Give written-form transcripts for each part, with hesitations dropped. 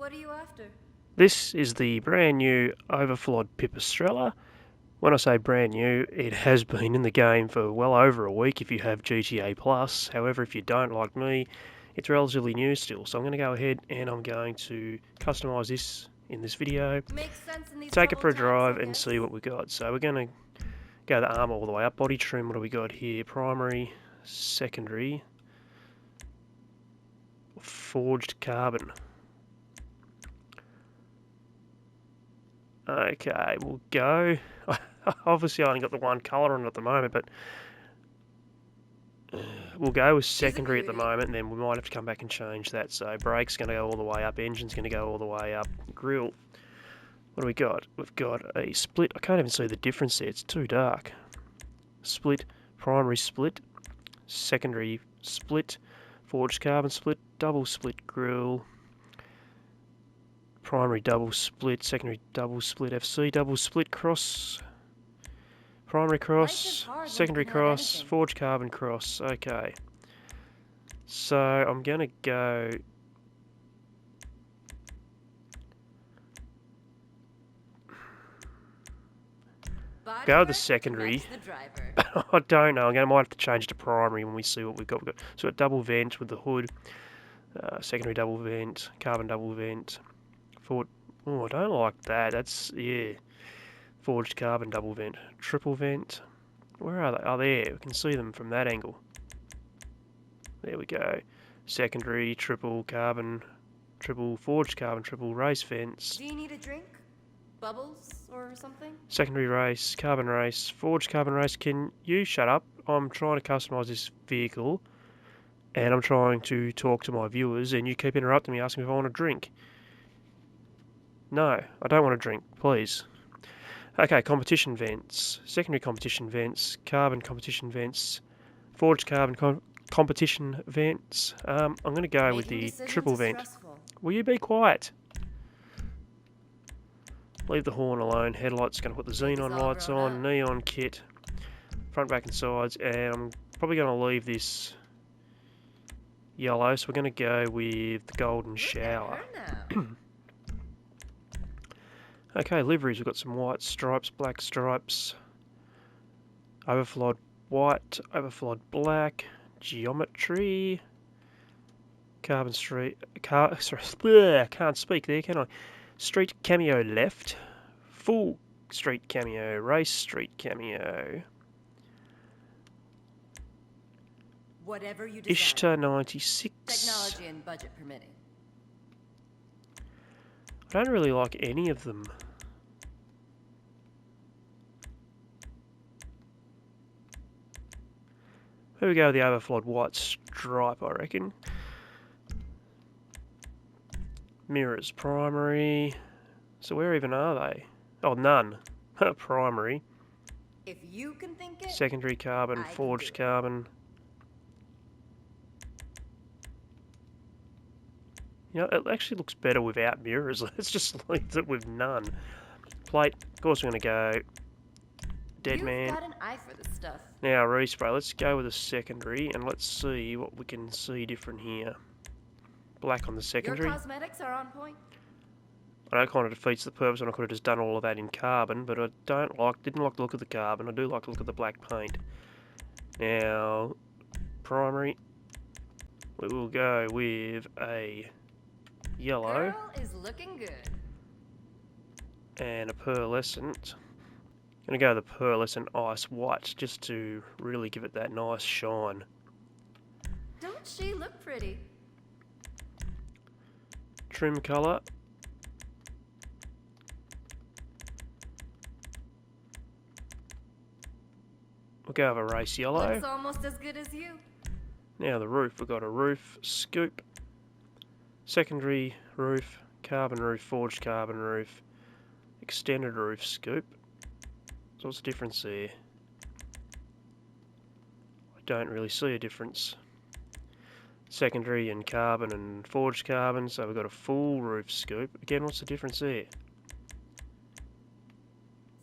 What are you after? This is the brand new Överflöd Pipistrello. When I say brand new, it has been in the game for well over a week if you have GTA Plus. However, if you don't, like me, it's relatively new still. So I'm going to go ahead and I'm going to customise this in this video. Makes sense in these Take it for a troubled times, drive I and guess. see what we got. So we're going to go the armour all the way up. Body trim, what do we got here? Primary, secondary, forged carbon. Okay, we'll go. Obviously, I only got the one colour on it at the moment, but we'll go with secondary at the moment, and then we might have to come back and change that. So brake's going to go all the way up, engine's going to go all the way up, grill. What do we got? We've got a split. I can't even see the difference there. It's too dark. Split, primary split, secondary split, forged carbon split, double split grill, primary double split, secondary double split, FC double split cross, primary cross, secondary cross, forged carbon cross. Okay. So I'm going to go with the secondary. I don't know. I might have to change to primary when we see what we've got. So we've got double vent with the hood, secondary double vent, carbon double vent, forward. Oh, I don't like that. That's, yeah. Forged carbon double vent, triple vent. Where are they? Oh, there. We can see them from that angle. There we go. Secondary, triple carbon, triple forged carbon, triple race vents. Do you need a drink? Bubbles or something? Secondary race, carbon race, forged carbon race. Can you shut up? I'm trying to customise this vehicle and I'm trying to talk to my viewers and you keep interrupting me asking if I want a drink. No, I don't want a drink, please. Okay, competition vents, secondary competition vents, carbon competition vents, forged carbon competition vents. I'm going to go with the triple vent. Will you be quiet? Leave the horn alone. Headlights going to put the xenon lights on, neon kit, front, back and sides, and I'm probably going to leave this yellow, so we're going to go with the golden shower. Okay, liveries, we've got some white stripes, black stripes, overflowed white, overflowed black, geometry, carbon street, sorry, can't speak there, can I? Street cameo left, full street cameo, race street cameo, whatever you desire. Ishtar 96. Technology and budget permitting. I don't really like any of them. Here we go with the overflowed white stripe, I reckon. Mirrors, primary. So where even are they? Oh, none. Primary. If you can think it, secondary carbon, forged carbon. You know, it actually looks better without mirrors. Let's just leave it with none. Plate, of course we're going to go dead man. Got an eye for this stuff. Now respray, let's go with a secondary and let's see what we can see different here. Black on the secondary. Your cosmetics are on point. I know it kind of defeats the purpose and I could have just done all of that in carbon, but I didn't like the look of the carbon. I do like the look of the black paint. Now, primary, we will go with a yellow. Girl is looking good. And a pearlescent. Gonna go with the pearlescent ice white just to really give it that nice shine. Don't she look pretty? Trim colour. We'll go with a race yellow. Looks almost as good as you. Now the roof, we've got a roof scoop, secondary roof, carbon roof, forged carbon roof, extended roof scoop. So what's the difference there? I don't really see a difference. Secondary and carbon and forged carbon, so we've got a full roof scoop. Again, what's the difference there?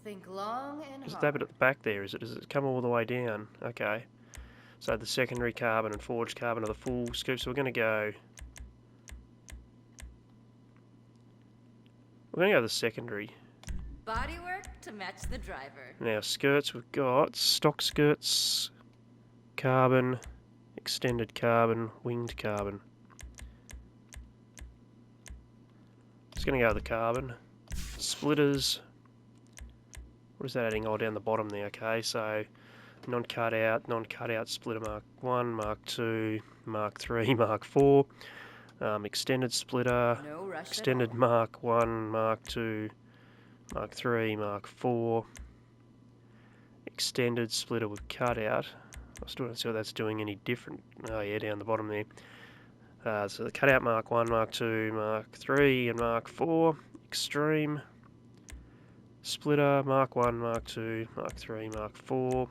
Think long and hard. Is that bit at the back there? Does it come all the way down? Okay. So the secondary carbon and forged carbon are the full scoop, so we're going to go We're going to go with the secondary. Bodywork to match the driver. Now, skirts, we've got stock skirts, carbon, extended carbon, winged carbon. Just going to go with the carbon. Splitters. What is that adding? Oh, down the bottom there. Okay, so non-cutout splitter Mark 1, Mark 2, Mark 3, Mark 4. Extended splitter, No rush extended Mark 1, Mark 2, Mark 3, Mark 4. Extended splitter with cutout. I still don't see what that's doing any different. Oh yeah, down the bottom there. So the cutout Mark 1, Mark 2, Mark 3 and Mark 4. Extreme splitter Mark 1, Mark 2, Mark 3, Mark 4.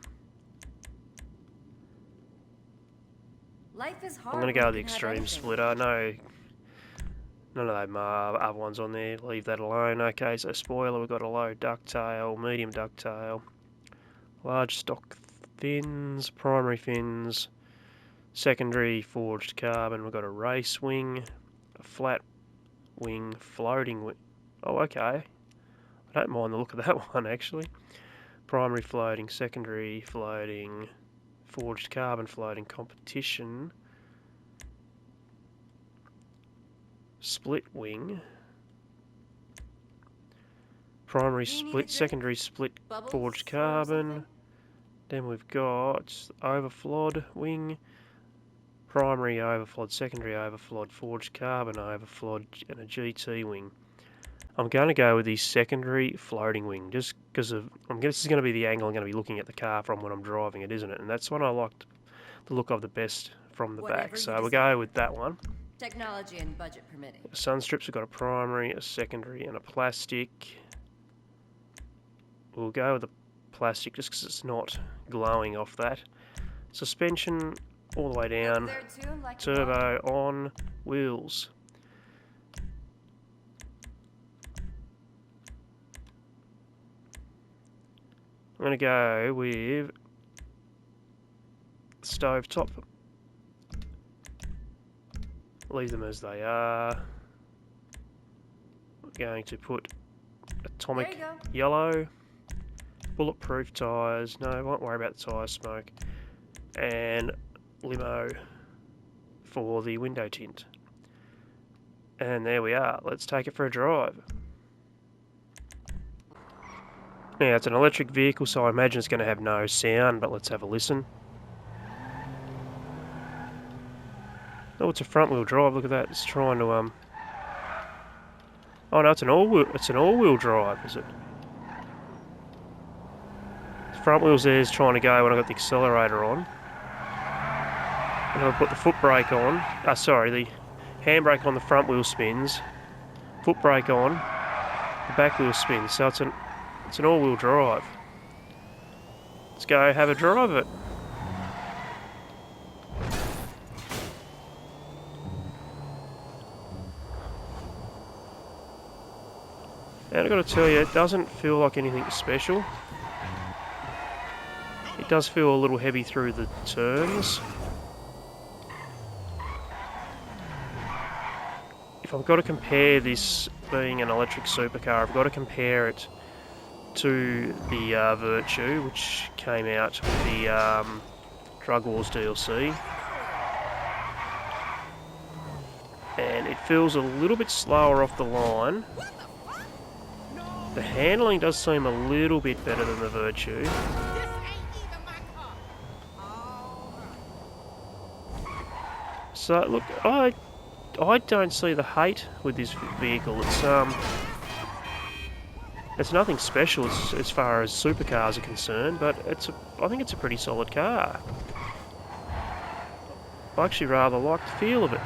Life is hard. I'm going to go with the when you can have extreme anything. splitter. No, none of those other ones on there. Leave that alone. Okay, so spoiler, we've got a low ducktail, medium ducktail, large stock fins, primary fins, secondary forged carbon. We've got a race wing, a flat wing, floating wing. Oh, okay. I don't mind the look of that one, actually. Primary floating, secondary floating, forged carbon floating, competition, split wing, primary Do you need a split, drink? secondary split, Bubbles forged or carbon. something? Then we've got overflod wing, primary overflod, secondary overflod, forged carbon overflod, and a GT wing. I'm going to go with the secondary floating wing, just because of, this is going to be the angle I'm going to be looking at the car from when I'm driving it, isn't it? And that's what I liked the look of the best from the Whatever back. you So we'll decide. go with that one. Technology and budget permitting. Sun strips, we've got a primary, a secondary, and a plastic. We'll go with the plastic just because it's not glowing off that. Suspension all the way down. There too, like a Turbo on wheels. I'm going to go with stove top. Leave them as they are. We're going to put atomic There you go. yellow. Bulletproof tyres. No, won't worry about the tyre smoke. And limo for the window tint. And there we are. Let's take it for a drive. Now, it's an electric vehicle, so I imagine it's going to have no sound, but let's have a listen. Oh, it's a front-wheel drive. Look at that. It's trying to Oh no, it's an all-wheel drive, is it? The front wheels there is trying to go when I've got the accelerator on. And I'll put the foot brake on. Sorry, the handbrake on the front wheel spins. Foot brake on. The back wheel spins. So it's an all-wheel drive. Let's go have a drive of it. And I've got to tell you, it doesn't feel like anything special. It does feel a little heavy through the turns. If I've got to compare this being an electric supercar, I've got to compare it to the Virtue, which came out with the Drug Wars DLC. And it feels a little bit slower off the line. The handling does seem a little bit better than the Virtue. So look, I don't see the hate with this vehicle. It's nothing special as far as supercars are concerned, but I think it's a pretty solid car. I actually rather like the feel of it.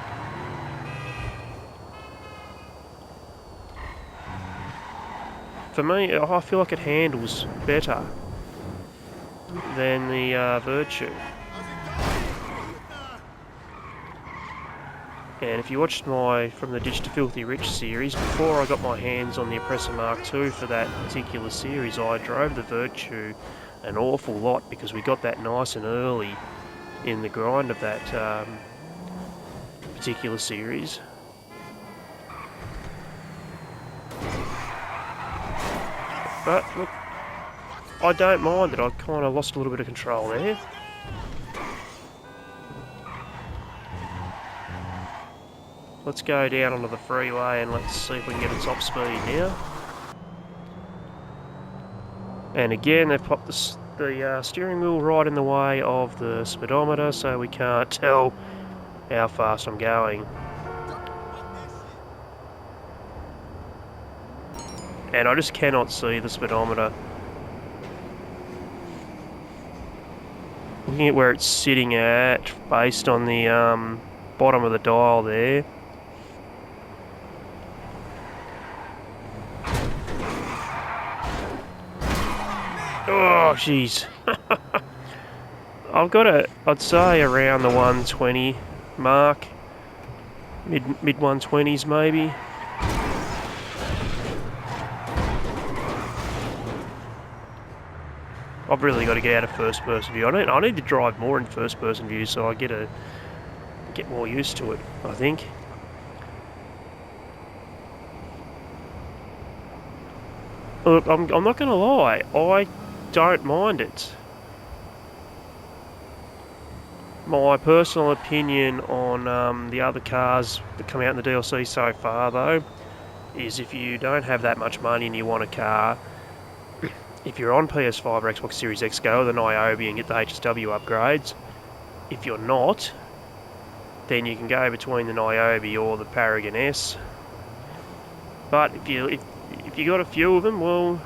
For me, I feel like it handles better than the Virtue. And if you watched my From the Ditch to Filthy Rich series, before I got my hands on the Oppressor Mark II for that particular series, I drove the Virtue an awful lot because we got that nice and early in the grind of that particular series. But, look, I don't mind it. I kind of lost a little bit of control there. Let's go down onto the freeway and let's see if we can get a top speed now. And again, they've popped the steering wheel right in the way of the speedometer, so we can't tell how fast I'm going. And I just cannot see the speedometer. Looking at where it's sitting at, based on the bottom of the dial there. Oh, jeez. I've got I'd say around the 120 mark. Mid 120s maybe. I've really got to get out of first person view. I need to drive more in first person view so I get more used to it, I think. Look, I'm not going to lie, I don't mind it. My personal opinion on the other cars that come out in the DLC so far, though, is if you don't have that much money and you want a car, if you're on PS5 or Xbox Series X, go with an Niobe and get the HSW upgrades. If you're not, then you can go between the Niobe or the Paragon S. But if you got a few of them, well,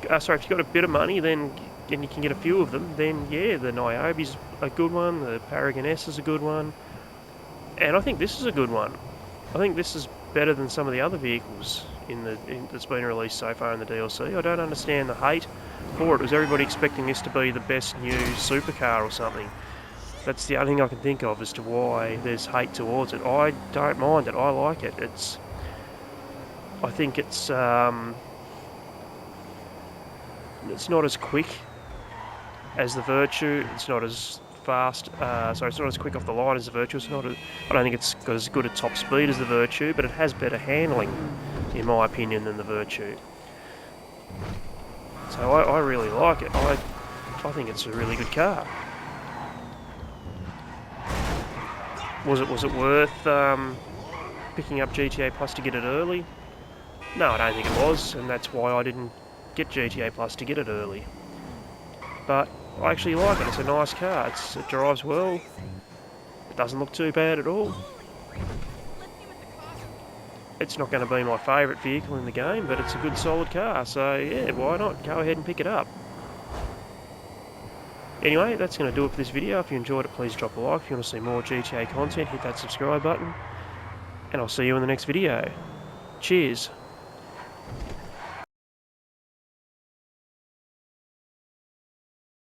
if you got a bit of money, then and you can get a few of them, then yeah, the Niobe's a good one, the Paragon S is a good one, and I think this is a good one. I think this is better than some of the other vehicles that's been released so far in the DLC. I don't understand the hate for it. Was everybody expecting this to be the best new supercar or something? That's the only thing I can think of as to why there's hate towards it. I don't mind it. I like it. I think it's not as quick as the Virtue. It's not as fast. It's not as quick off the line as the Virtue. I don't think it's got as good a top speed as the Virtue, but it has better handling, in my opinion, than the Virtue. So I really like it. I think it's a really good car. Was it worth picking up GTA Plus to get it early? No, I don't think it was, and that's why I didn't get GTA Plus to get it early. But I actually like it. It's a nice car. It drives well. It doesn't look too bad at all. It's not going to be my favourite vehicle in the game, but it's a good solid car. So yeah, why not? Go ahead and pick it up. Anyway, that's going to do it for this video. If you enjoyed it, please drop a like. If you want to see more GTA content, hit that subscribe button. And I'll see you in the next video. Cheers.